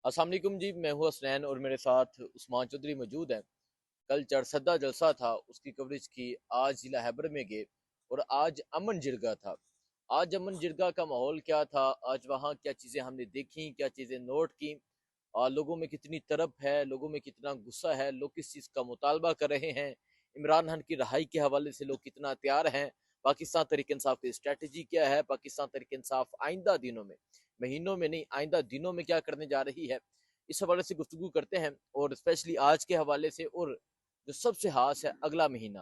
السلام علیکم جی، میں ہوں حسنین اور میرے ساتھ عثمان چودھری موجود ہیں۔ کل چرسدہ جلسہ تھا، اس کی کوریج کی۔ آج ضلع خیبر میں گئے اور آج امن جرگہ تھا۔ آج امن جرگہ کا ماحول کیا تھا، آج وہاں کیا چیزیں ہم نے دیکھیں، کیا چیزیں نوٹ کی، اور لوگوں میں کتنی طرب ہے، لوگوں میں کتنا غصہ ہے، لوگ کس چیز کا مطالبہ کر رہے ہیں، عمران خان کی رہائی کے حوالے سے لوگ کتنا تیار ہیں، پاکستان تحریک انصاف کی اسٹریٹجی کیا ہے، پاکستان تحریک انصاف آئندہ دنوں میں، مہینوں میں نہیں آئندہ دنوں میں کیا کرنے جا رہی ہے، اس حوالے سے گفتگو کرتے ہیں۔ اور اسپیشلی آج کے حوالے سے، اور جو سب سے خاص ہے اگلا مہینہ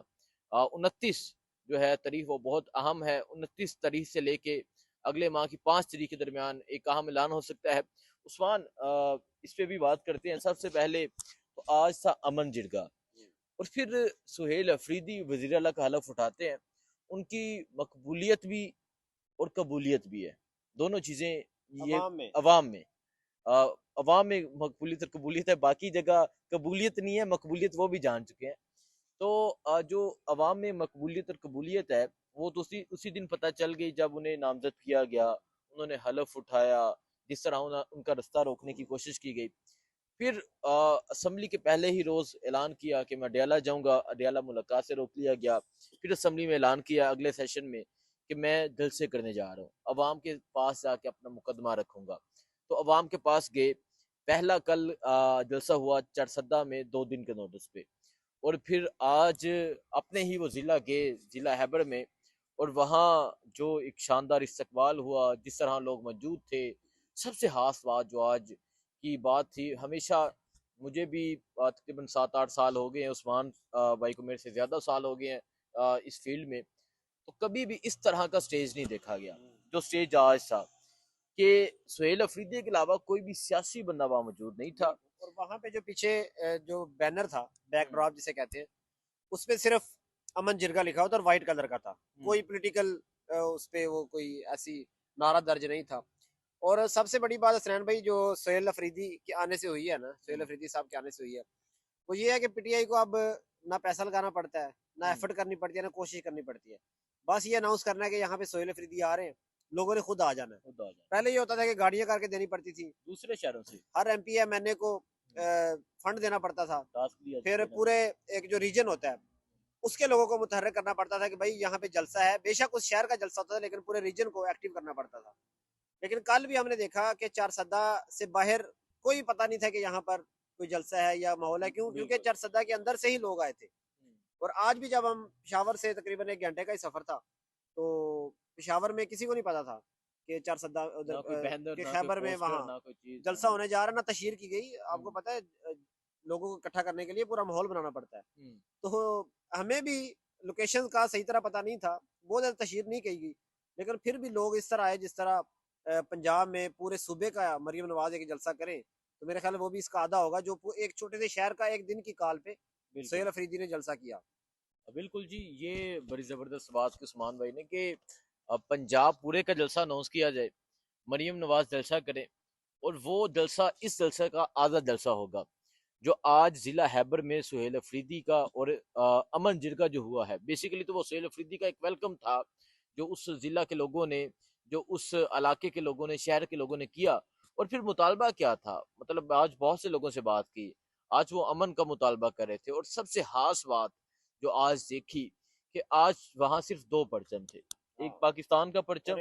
29 جو ہے تاریخ، وہ بہت اہم ہے۔ 29 تاریخ سے لے کے اگلے ماہ کی 5 تاریخ کے درمیان ایک اہم اعلان ہو سکتا ہے۔ عثمان اس پہ بھی بات کرتے ہیں۔ سب سے پہلے تو آج تھا امن جرگہ، اور پھر سہیل افریدی وزیر اعلیٰ کا حلف اٹھاتے ہیں۔ ان کی مقبولیت بھی اور قبولیت بھی ہے، دونوں چیزیں یہ عوام میں عوام میں مقبولیت اور قبولیت ہے، باقی جگہ قبولیت نہیں ہے، مقبولیت وہ بھی جان چکے ہیں۔ تو جو عوام میں مقبولیت اور قبولیت ہے، وہ تو اسی دن پتہ چل گئی جب انہیں نامزد کیا گیا، انہوں نے حلف اٹھایا، جس طرح ان کا رستہ روکنے کی کوشش کی گئی۔ پھر اسمبلی کے پہلے ہی روز اعلان کیا کہ میں اڈیالہ جاؤں گا، اڈیالہ ملاقات سے روک لیا گیا۔ پھر اسمبلی میں اعلان کیا اگلے سیشن میں کہ میں جلسے کرنے جا رہا ہوں، عوام کے پاس جا کے اپنا مقدمہ رکھوں گا۔ تو عوام کے پاس گئے، پہلا کل جلسہ ہوا چرسدہ میں 2 دن کے نوٹس پہ، اور پھر آج اپنے ہی وہ ضلع گئے، ضلع خیبر میں، اور وہاں جو ایک شاندار استقبال ہوا، جس طرح لوگ موجود تھے۔ سب سے خاص بات جو آج کی بات تھی، ہمیشہ مجھے بھی تقریباً 7-8 سال ہو گئے ہیں، عثمان بھائی کو میرے سے زیادہ سال ہو گئے ہیں اس فیلڈ میں، تو کبھی بھی اس طرح کا سٹیج نہیں دیکھا گیا جو سٹیج آج تھا، کہ سہیل افریدی کے علاوہ کوئی بھی سیاسی بندہ وہاں موجود نہیں تھا۔ اور وہاں پہ جو پیچھے جو بینر تھا، بیک ڈراپ جسے کہتے ہیں، اس پہ صرف امن جرگہ لکھا ہوتا اور وائٹ کلر کا تھا، کوئی پولیٹیکل اس پہ وہ کوئی ایسی نعرہ درج نہیں تھا۔ اور سب سے بڑی بات حسنین بھائی جو سہیل افریدی کے آنے سے ہوئی ہے نا، سہیل افریدی صاحب کے آنے سے ہوئی ہے، وہ یہ ہے کہ پی ٹی آئی کو اب نہ پیسہ لگانا پڑتا ہے، نہ ایفرٹ کرنی پڑتی ہے، نہ کوشش کرنی پڑتی ہے، بس یہ اناؤنس کرنا ہے کہ یہاں پہ سہیل افریدی آ رہے ہیں، لوگوں نے خود آ جانا ہے۔ خود آ جائے پہلے یہ ہوتا تھا کہ گاڑیاں کر کے دینی پڑتی تھی، دوسرے شہروں سے ہر ایم پی ایم این اے کو فنڈ دینا پڑتا تھا، ٹاسک دیا پھر پورے ایک جو ریجن ہوتا ہے اس کے لوگوں کو متحرک کرنا پڑتا تھا کہ بھائی یہاں پہ جلسہ ہے، بے شک اس شہر کا جلسہ ہوتا تھا لیکن پورے ریجن کو ایکٹیو کرنا پڑتا تھا۔ لیکن کل بھی ہم نے دیکھا کہ چارسدہ سے باہر کوئی پتہ نہیں تھا کہ یہاں پر کوئی جلسہ ہے یا ماحول ہے، کیونکہ چارسدہ کے اندر سے ہی لوگ آئے تھے۔ اور آج بھی جب ہم پشاور سے تقریباً 1 گھنٹے کا ہی سفر تھا، تو پشاور میں کسی کو نہیں پتا تھا کہ چارسدہ ادھر کہ خیبر میں وہاں جلسہ ہونے جا رہا ہے، نہ تشہیر کی گئی۔ آپ کو پتا ہے لوگوں کو اکٹھا کرنے کے لیے پورا ماحول بنانا پڑتا ہے، تو ہمیں بھی لوکیشن کا صحیح طرح پتہ نہیں تھا، بہت زیادہ تشہیر نہیں کی گئی، لیکن پھر بھی لوگ اس طرح آئے جس طرح پنجاب میں پورے صوبے کا مریم نواز ایک جلسہ کریں، تو میرے خیال وہ بھی اس کا آدھا ہوگا جو ایک چھوٹے سے شہر کا ایک دن کی کال پہ سہیل افریدی نے جلسہ کیا۔ بالکل جی، یہ بڑی زبردست بات کی عثمان بھائی نے، کہ پنجاب پورے کا جلسہ اناؤنس کیا جائے، مریم نواز جلسہ کرے، اور وہ جلسہ اس جلسہ کا آدھا جلسہ ہوگا جو آج ضلع خیبر میں سہیل افریدی کا اور امن جرگہ جو ہوا ہے۔ بیسیکلی تو وہ سہیل افریدی کا ایک ویلکم تھا جو اس ضلع کے لوگوں نے، جو اس علاقے کے لوگوں نے، شہر کے لوگوں نے کیا۔ اور پھر مطالبہ کیا تھا، مطلب آج بہت سے لوگوں سے بات کی، آج وہ امن کا مطالبہ کر رہے تھے۔ اور سب سے خاص بات جو آج دیکھی کہ آج وہاں صرف 2 پرچم تھے، ایک پاکستان کا پرچم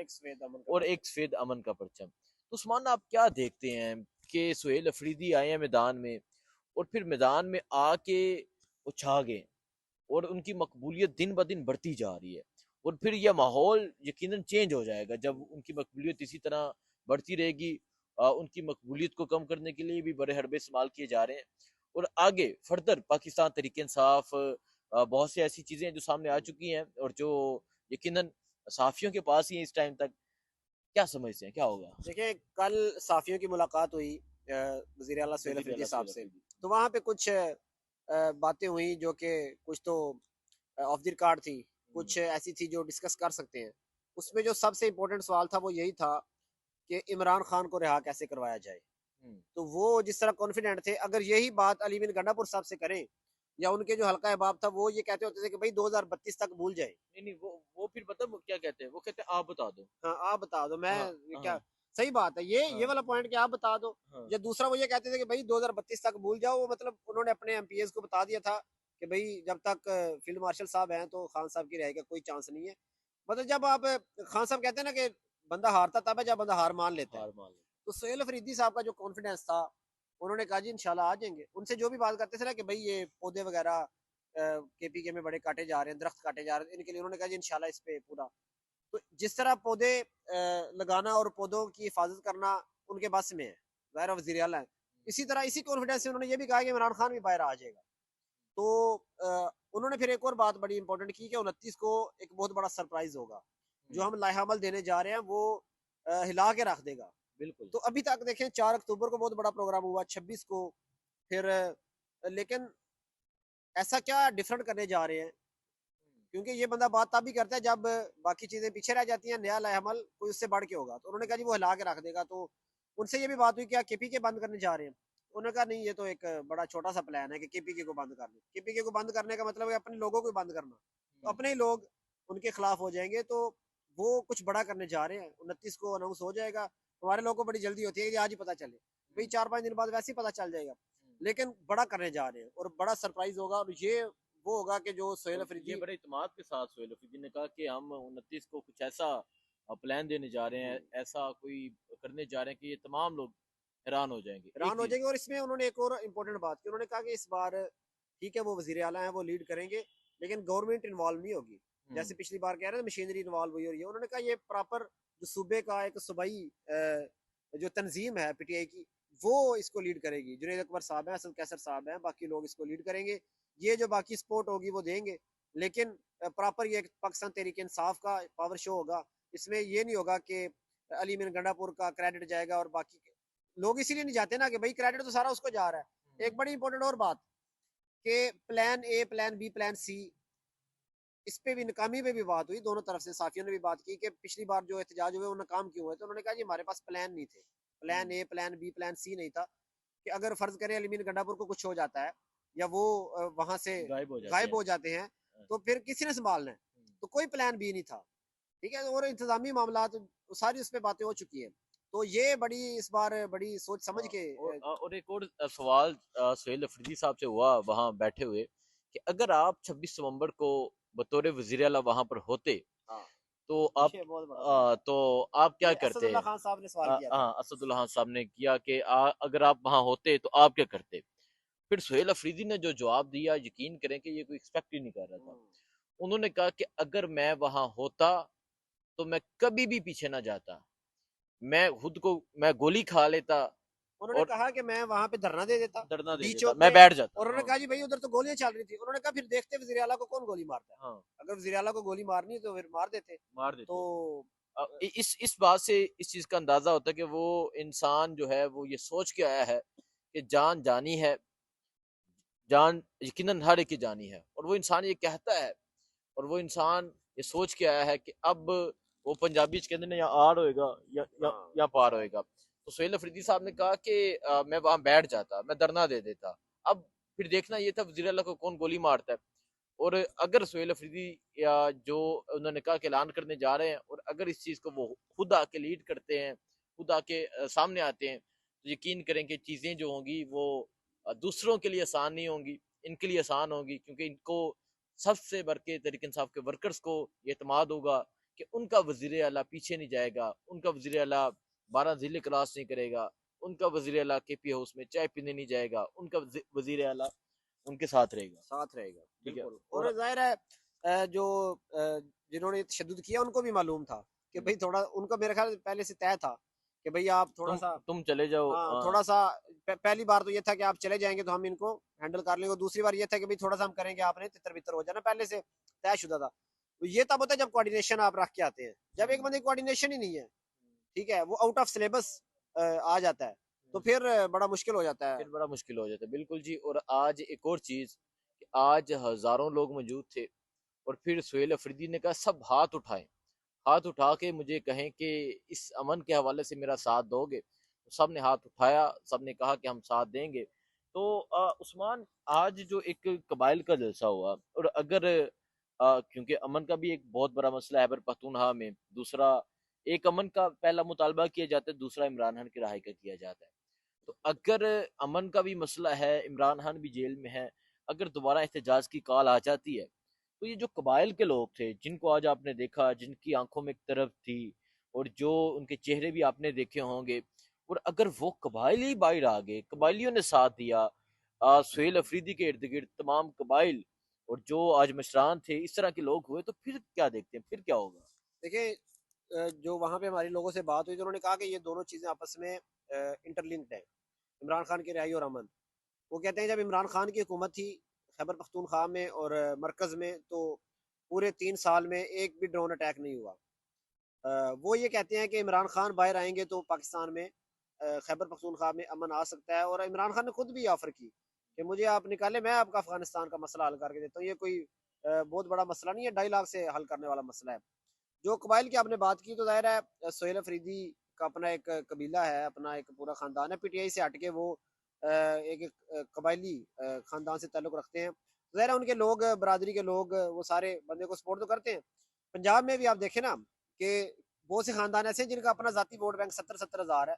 اور ایک سفید امن کا پرچم۔ تو عثمان آپ کیا دیکھتے ہیں کہ سہیل افریدی آئے ہیں میدان میں، اور پھر میدان میں آ کے وہ چھا گئے، اور ان کی مقبولیت دن بہ دن بڑھتی جا رہی ہے، اور پھر یہ ماحول یقیناً چینج ہو جائے گا جب ان کی مقبولیت اسی طرح بڑھتی رہے گی۔ ان کی مقبولیت کو کم کرنے کے لیے بھی بڑے حربے استعمال کیے جا رہے ہیں، اور آگے فردر پاکستان تحریک انصاف بہت سی ایسی چیزیں ہیں جو سامنے آ چکی ہیں، اور جو یقیناً صحافیوں کے پاس ہی ہیں اس ٹائم تک۔ کیا سمجھتے ہیں کیا ہوگا؟ دیکھیں کل صحافیوں کی ملاقات ہوئی وزیر اعلیٰ سہیل افریدی صاحب سے، تو وہاں پہ کچھ باتیں ہوئی جو کہ کچھ تو آف دی ریکارڈ تھی، کچھ ایسی تھی جو ڈسکس کر سکتے ہیں۔ اس میں جو سب سے امپورٹنٹ سوال تھا وہ یہی تھا کہ عمران خان کو رہا کیسے کروایا جائے۔ تو وہ جس طرح کانفیڈنٹ تھے، اگر یہی بات علی بن گنڈا پور صاحب سے کریں یا ان کے جو حلقہ احباب تھا، وہ یہ کہتے ہوتے تھے کہ بھائی 2032 تک بھول جائے۔ نہیں وہ پھر پتہ وہ کیا کہتے ہیں، وہ کہتے ہیں آپ بتا دو۔ ہاں آپ بتا دو، میں کیا صحیح بات ہے یہ ہاں۔ یہ والا پوائنٹ کہ آپ بتا دو. ہاں یا دوسرا وہ یہ کہتے تھے کہ بھائی 2032 تک بھول جاؤ, وہ مطلب انہوں نے اپنے ایم پی ایز کو بتا دیا تھا کہ بھائی جب تک فیلڈ مارشل صاحب ہیں تو خان صاحب کی رہائی کا کوئی چانس نہیں ہے. مطلب جب آپ خان صاحب کہتے ہیں نا کہ بندہ ہارتا تب ہے جب بندہ ہار مان لیتا ہے. ہار مان لیں۔ تو سہیل افریدی صاحب کا جو کانفیڈینس تھا, انہوں نے کہا جی انشاءاللہ آ جائیں گے. ان سے جو بھی بات کرتے تھے نا کہ بھائی یہ پودے وغیرہ کے پی کے میں بڑے کاٹے جا رہے ہیں, درخت کاٹے جا رہے ہیں, ان کے لیے انہوں نے کہا جی انشاءاللہ اس پہ پورا. تو جس طرح پودے لگانا اور پودوں کی حفاظت کرنا ان کے بس میں ہے, ظاہر وزیر اعلیٰ ہے, اسی طرح اسی کانفیڈینس سے انہوں نے یہ بھی کہا کہ عمران خان بھی باہر آ جائے گا. تو انہوں نے پھر ایک اور بات بڑی امپورٹنٹ کی کہ 29 کو ایک بہت بڑا سرپرائز ہوگا جو ہم لائحہ عمل دینے جا رہے ہیں, وہ ہلا کے رکھ دے گا. بالکل. تو ابھی تک دیکھیں 4 اکتوبر کو بہت بڑا پروگرام ہوا, 26 کو پھر لیکن ایسا کیا ڈفرنٹ کرنے جا رہے ہیں, کیونکہ یہ بندہ بات تب بھی کرتا ہے جب باقی چیزیں پیچھے رہ جاتی ہیں, نیا لائحہ عمل کوئی اس سے بڑھ کے ہوگا. تو انہوں نے کہا جی وہ ہلا کے رکھ دے گا. تو ان سے یہ بھی بات ہوئی کہ کے پی کے بند کرنے جا رہے ہیں. انہوں نے کہا نہیں, یہ تو ایک بڑا چھوٹا سا پلان ہے کہ کے پی کے کو بند کرنا. کے پی کے کو بند کرنے کا مطلب ہے اپنے لوگوں کو بند کرنا, تو اپنے ہی لوگ ان کے خلاف ہو جائیں گے. تو وہ کچھ بڑا کرنے جا رہے ہیں, 29 کو اناؤنس ہو جائے گا. ہمارے لوگوں کو بڑی جلدی ہوتی ہے کہ آج ہی پتہ چلے, بھائی 4-5 دن بعد ویسے ہی پتہ چل جائے گا, لیکن بڑا کرنے جا رہے ہیں اور بڑا سرپرائز ہوگا. اور یہ وہ ہوگا کہ جو سہیل افریدی, یہ بڑے اعتماد کے ساتھ سہیل افریدی نے کہا کہ ہم 29 کو کچھ ایسا پلان دینے جا رہے ہیں, ایسا کوئی کرنے جا رہے ہیں کہ یہ تمام لوگ حیران ہو جائیں گے. حیران ہو جائیں گے. اور اس میں انہوں نے ایک اور امپورٹنٹ بات کی, انہوں نے کہا کہ اس بار ٹھیک ہے وہ وزیر اعلیٰ ہیں, وہ لیڈ کریں گے, لیکن گورنمنٹ انوالو نہیں ہوگی. جیسے پچھلی بار کہہ رہے ہیں مشینری انوالو ہوئی, اور یہ انہوں نے کہا یہ پراپر جو صوبے کا ایک صوبائی جو تنظیم ہے پی ٹی آئی کی, وہ اس کو لیڈ کرے گی. جنید اکبر صاحب ہیں, اسد کیسر صاحب ہیں, باقی لوگ اس کو لیڈ کریں گے. یہ جو باقی سپورٹ ہوگی وہ دیں گے, لیکن پراپر یہ پاکستان تحریک انصاف کا پاور شو ہوگا. اس میں یہ نہیں ہوگا کہ علی مین گنڈا پور کا کریڈٹ جائے گا, اور باقی لوگ اسی لیے نہیں جاتے نا کہ بھائی کریڈٹ تو سارا اس کو جا رہا ہے. ایک بڑی امپورٹنٹ اور بات کہ plan a, plan be, plan سی, اس پہ بھی ناکامی پہ بھی بات ہوئی. دونوں طرف سے صحافیوں نے بھی بات کی کہ پچھلی بار جو احتجاج ہوئے وہ ناکام کیوں ہوئے. تو انہوں نے کہا جی ہمارے پاس پلان نہیں تھے, plan a, plan be, plan سی نہیں تھا, کہ اگر فرض کریں علی مین گنڈا پور کو کچھ ہو جاتا ہے یا وہ وہاں سے غائب ہو جاتے ہیں تو پھر کسی نے سنبھالنا ہے. تو کوئی پلان بی نہیں تھا, ٹھیک ہے. اور انتظامی معاملات ساری اس پہ باتیں ہو چکی ہیں. تو یہ بڑی اس بار بڑی سوچ سمجھ کے. اور ایک اور سوال سہیل افریدی صاحب سے ہوا وہاں بیٹھے ہوئے کہ اگر آپ 26 نومبر کو بطور وزیر اعلیٰ وہاں پر ہوتے تو آپ کیا کرتے؟ اسد اللہ خان صاحب نے سوال کیا تھا. اسد اللہ خان صاحب نے کیا کہ اگر آپ وہاں ہوتے تو آپ کیا کرتے؟ پھر سہیل افریدی نے جو جواب دیا, یقین کریں کہ یہ کوئی ایکسپیکٹ ہی نہیں کر رہا تھا. انہوں نے کہا کہ اگر میں وہاں ہوتا تو میں کبھی بھی پیچھے نہ جاتا, میں خود کو میں گولی کھا لیتا, انہوں نے کہا کہ میں وہاں پہ دھرنا دے دیتا, میں بیٹھ جاتا. اور انہوں نے کہا جی بھائی ادھر تو گولیاں چل رہی تھی. انہوں نے کہا پھر دیکھتے وزیر اعلیٰ کو کون گولی مارتا ہے, اگر وزیر اعلیٰ کو گولی مارنی تو پھر مار دیتے. تو اس بات سے اس چیز کا اندازہ ہوتا ہے کہ وہ انسان جو ہے وہ یہ سوچ کے آیا ہے کہ جان جانی ہے, جان یقیناً ہر ایک کی جانی ہے, اور وہ انسان یہ کہتا ہے, اور وہ انسان یہ سوچ کے آیا ہے کہ اب وہ پنجابی کہتے ہیں یا آر ہوئے گا یا پار ہوئے گا. تو سہیل افریدی صاحب نے کہا کہ میں وہاں بیٹھ جاتا, میں دھرنا دے دیتا. اب پھر دیکھنا یہ تھا وزیر اللہ کو کون گولی مارتا ہے. اور اگر سہیل افریدی یا جو انہوں نے کہا کہ اعلان کرنے جا رہے ہیں, اور اگر اس چیز کو وہ خود آ کے لیڈ کرتے ہیں, خود آ کے سامنے آتے ہیں, تو یقین کریں کہ چیزیں جو ہوں گی وہ دوسروں کے لیے آسان نہیں ہوں گی, ان کے لیے آسان ہوگی, کیونکہ ان کو سب سے بڑھ کے تحریک انصاف کے ورکرز کو یہ اعتماد ہوگا کہ ان کا وزیر اعلیٰ پیچھے نہیں جائے گا, ان کا وزیر اعلیٰ 12 ضلع کراس نہیں کرے گا, ان کا وزیر اعلیٰ کے پی ہاؤس میں چائے پینے نہیں جائے گا, ان کا وزیر اعلیٰ ان کے ساتھ رہے گا. بالکل. اور ظاہر ہے جو جنہوں نے تشدد کیا ان کو بھی معلوم تھا کہ بھئی تھوڑا ان کو میرے خیال پہلے سے طے تھا کہ بھئی آپ تھوڑا سا تم چلے جاؤ, تھوڑا سا پہلی بار تو یہ تھا کہ آپ چلے جائیں گے تو ہم ان کو ہینڈل کر لیں گے. دوسری بار یہ تھا کہ بھئی تھوڑا سا ہم کریں گے, آپ نے تتر بتر ہو جانا, پہلے سے طے شدہ تھا. تو یہ تب ہوتا ہے جب کوارڈینیشن آپ رکھ کے آتے ہیں. جب ایک بندے کوارڈینیشن ہی نہیں ہے, ٹھیک ہے, وہ آؤٹ آف سلیبس آ جاتا ہے, تو پھر بڑا مشکل ہو جاتا ہے. بالکل جی. اور آج ایک اور چیز کہ آج ہزاروں لوگ موجود تھے, اور پھر سہیل افریدی نے کہا سب ہاتھ اٹھائیں, ہاتھ اٹھا کے مجھے کہیں کہ اس امن کے حوالے سے میرا ساتھ دو گے. سب نے ہاتھ اٹھایا, سب نے کہا کہ ہم ساتھ دیں گے. تو عثمان, آج جو ایک قبائل کا جلسہ ہوا, اور اگر کیونکہ امن کا بھی ایک بہت بڑا مسئلہ ہے خیبر پختونخوا میں, دوسرا ایک امن کا پہلا مطالبہ کیا جاتا ہے، دوسرا عمران خان کی رہائی کا کیا جاتا ہے۔ تو اگر امن کا بھی مسئلہ ہے، عمران خان بھی جیل میں ہے، اگر دوبارہ احتجاج کی کال آ جاتی ہے تو یہ جو قبائل کے لوگ تھے جن کو آج آپ نے دیکھا، جن کی آنکھوں میں ایک طرف تھی اور جو ان کے چہرے بھی آپ نے دیکھے ہوں گے، اور اگر وہ قبائل ہی باہر آ گئے، قبائلیوں نے ساتھ دیا، سہیل افریدی کے ارد گرد تمام قبائل اور جو آج مشران تھے اس طرح کے لوگ ہوئے، تو پھر کیا دیکھتے ہیں، پھر کیا ہوگا؟ دیکھیں جو وہاں پہ ہمارے لوگوں سے بات ہوئی تو انہوں نے کہا کہ یہ دونوں چیزیں آپس میں انٹرلنکڈ ہیں، عمران خان کی رہائی اور امن۔ وہ کہتے ہیں جب عمران خان کی حکومت تھی خیبر پختونخوا میں اور مرکز میں، تو پورے 3 سال میں ایک بھی ڈرون اٹیک نہیں ہوا۔ وہ یہ کہتے ہیں کہ عمران خان باہر آئیں گے تو پاکستان میں خیبر پختونخوا میں امن آ سکتا ہے، اور عمران خان نے خود بھی آفر کی کہ مجھے آپ نکالے، میں آپ کا افغانستان کا مسئلہ حل کر کے دیتا ہوں، یہ کوئی بہت بڑا مسئلہ نہیں ہے، 2.5 لاکھ سے حل کرنے والا مسئلہ ہے۔ جو قبائل کی آپ نے بات کی تو ظاہر ہے سہیل افریدی کا اپنا ایک قبیلہ ہے، اپنا ایک پورا خاندان ہے، پی ٹی آئی سے ہٹ کے وہ ایک قبائلی خاندان سے تعلق رکھتے ہیں، ظاہر ہے ان کے لوگ، برادری کے لوگ، وہ سارے بندے کو سپورٹ تو کرتے ہیں۔ پنجاب میں بھی آپ دیکھیں نا کہ بہت سے خاندان ایسے ہیں جن کا اپنا ذاتی ووٹ بینک 70-70 ہزار ہے،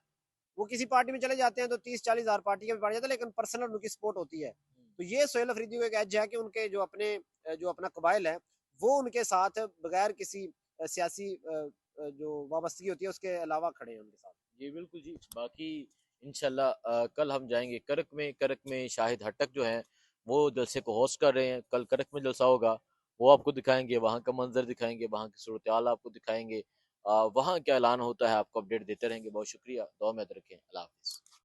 وہ کسی پارٹی میں چلے جاتے ہیں تو 30-40 ہزار پارٹی کا بھی پڑ جاتا ہے، لیکن پرسنل ان کی سپورٹ ہوتی ہے۔ تو یہ سہیل افریدی کو ایک ایج ہے کہ ان کے جو اپنا قبائل ہے وہ ان کے ساتھ بغیر کسی سیاسی جو وابستگی ہوتی ہے اس کے علاوہ کھڑے ہیں ان کے ساتھ۔ جی بالکل جی، باقی انشاءاللہ کل ہم جائیں گے کرک میں شاہد ہٹک جو ہیں وہ جلسے کو ہوسٹ کر رہے ہیں، کل کرک میں جلسہ ہوگا، وہ آپ کو دکھائیں گے، وہاں کا منظر دکھائیں گے، وہاں کی صورتحال آپ کو دکھائیں گے، وہاں کیا اعلان ہوتا ہے آپ کو اپڈیٹ دیتے رہیں گے۔ بہت شکریہ، دعا میں یاد رکھیں، اللہ حافظ۔